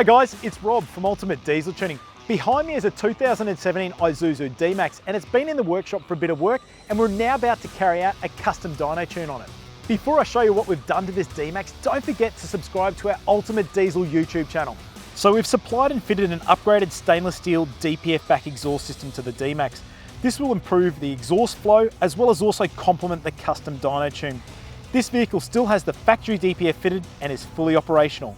Hi guys, it's Rob from Ultimate Diesel Tuning. Behind me is a 2017 Isuzu D-Max and it's been in the workshop for a bit of work and we're now about to carry out a custom dyno tune on it. Before I show you what we've done to this D-Max, don't forget to subscribe to our Ultimate Diesel YouTube channel. So we've supplied and fitted an upgraded stainless steel DPF-back exhaust system to the D-Max. This will improve the exhaust flow as well as also complement the custom dyno tune. This vehicle still has the factory DPF fitted and is fully operational.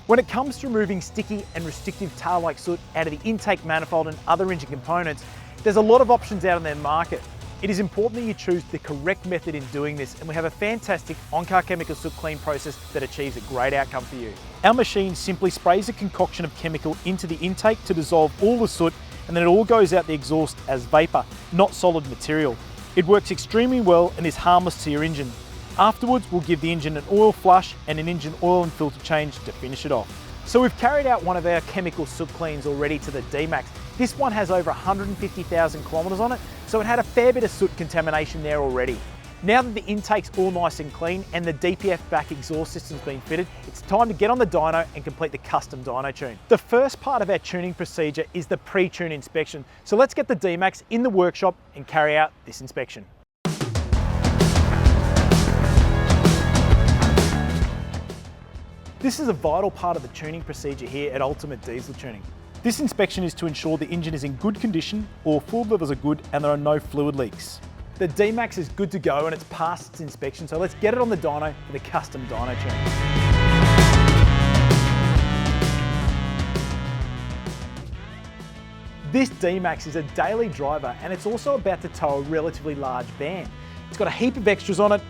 When it comes to removing sticky and restrictive tail-like soot out of the intake manifold and other engine components, there's a lot of options out in their market. It is important that you choose the correct method in doing this, and we have a fantastic on-car chemical soot clean process that achieves a great outcome for you. Our machine simply sprays a concoction of chemical into the intake to dissolve all the soot, and then it all goes out the exhaust as vapour, not solid material. It works extremely well and is harmless to your engine. Afterwards, we'll give the engine an oil flush and an engine oil and filter change to finish it off. So we've carried out one of our chemical soot cleans already to the D-Max. This one has over 150,000 kilometres on it, so it had a fair bit of soot contamination there already. Now that the intake's all nice and clean and the DPF-back exhaust system's been fitted, it's time to get on the dyno and complete the custom dyno tune. The first part of our tuning procedure is the pre-tune inspection. So let's get the D-Max in the workshop and carry out this inspection. This is a vital part of the tuning procedure here at Ultimate Diesel Tuning. This inspection is to ensure the engine is in good condition, all fluid levels are good and there are no fluid leaks. The D-Max is good to go and it's passed its inspection, so let's get it on the dyno for the custom dyno tune. This D-Max is a daily driver and it's also about to tow a relatively large van. It's got a heap of extras on it: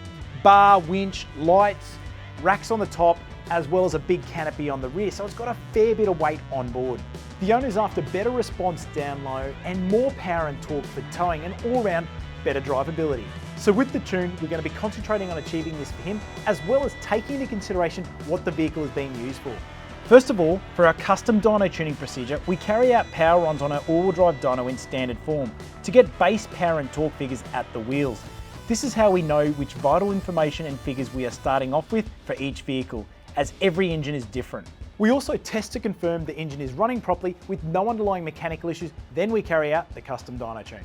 bar, winch, lights, racks on the top, as well as a big canopy on the rear, so it's got a fair bit of weight on board. The owner's after better response down low and more power and torque for towing and all-round better drivability. So with the tune, we're going to be concentrating on achieving this for him, as well as taking into consideration what the vehicle is being used for. First of all, for our custom dyno tuning procedure, we carry out power runs on our all-wheel drive dyno in standard form to get base power and torque figures at the wheels. This is how we know which vital information and figures we are starting off with for each vehicle, as every engine is different. We also test to confirm the engine is running properly with no underlying mechanical issues, then we carry out the custom dyno tune.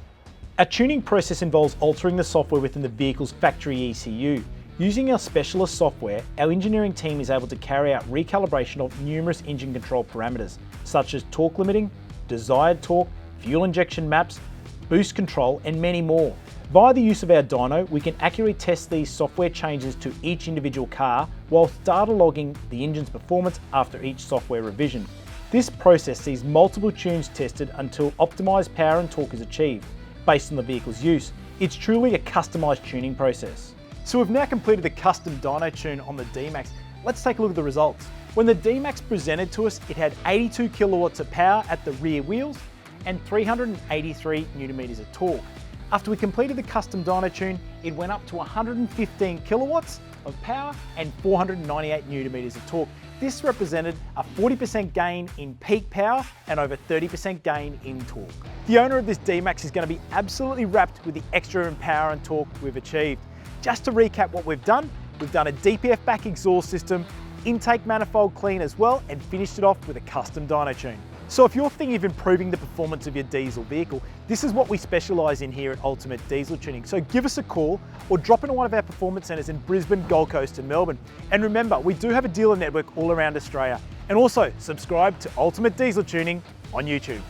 Our tuning process involves altering the software within the vehicle's factory ECU. Using our specialist software, our engineering team is able to carry out recalibration of numerous engine control parameters, such as torque limiting, desired torque, fuel injection maps, boost control, and many more. Via the use of our dyno, we can accurately test these software changes to each individual car whilst data logging the engine's performance after each software revision. This process sees multiple tunes tested until optimised power and torque is achieved based on the vehicle's use. It's truly a customised tuning process. So we've now completed the custom dyno tune on the D-Max. Let's take a look at the results. When the D-Max presented to us, it had 82 kilowatts of power at the rear wheels and 383 Nm of torque. After we completed the custom dyno tune, it went up to 115 kilowatts of power and 498 Nm of torque. This represented a 40% gain in peak power and over 30% gain in torque. The owner of this D-Max is going to be absolutely wrapped with the extra in power and torque we've achieved. Just to recap what we've done a DPF-back exhaust system, intake manifold clean as well, and finished it off with a custom dyno tune. So if you're thinking of improving the performance of your diesel vehicle, this is what we specialise in here at Ultimate Diesel Tuning. So give us a call or drop into one of our performance centres in Brisbane, Gold Coast and Melbourne. And remember, we do have a dealer network all around Australia. And also subscribe to Ultimate Diesel Tuning on YouTube.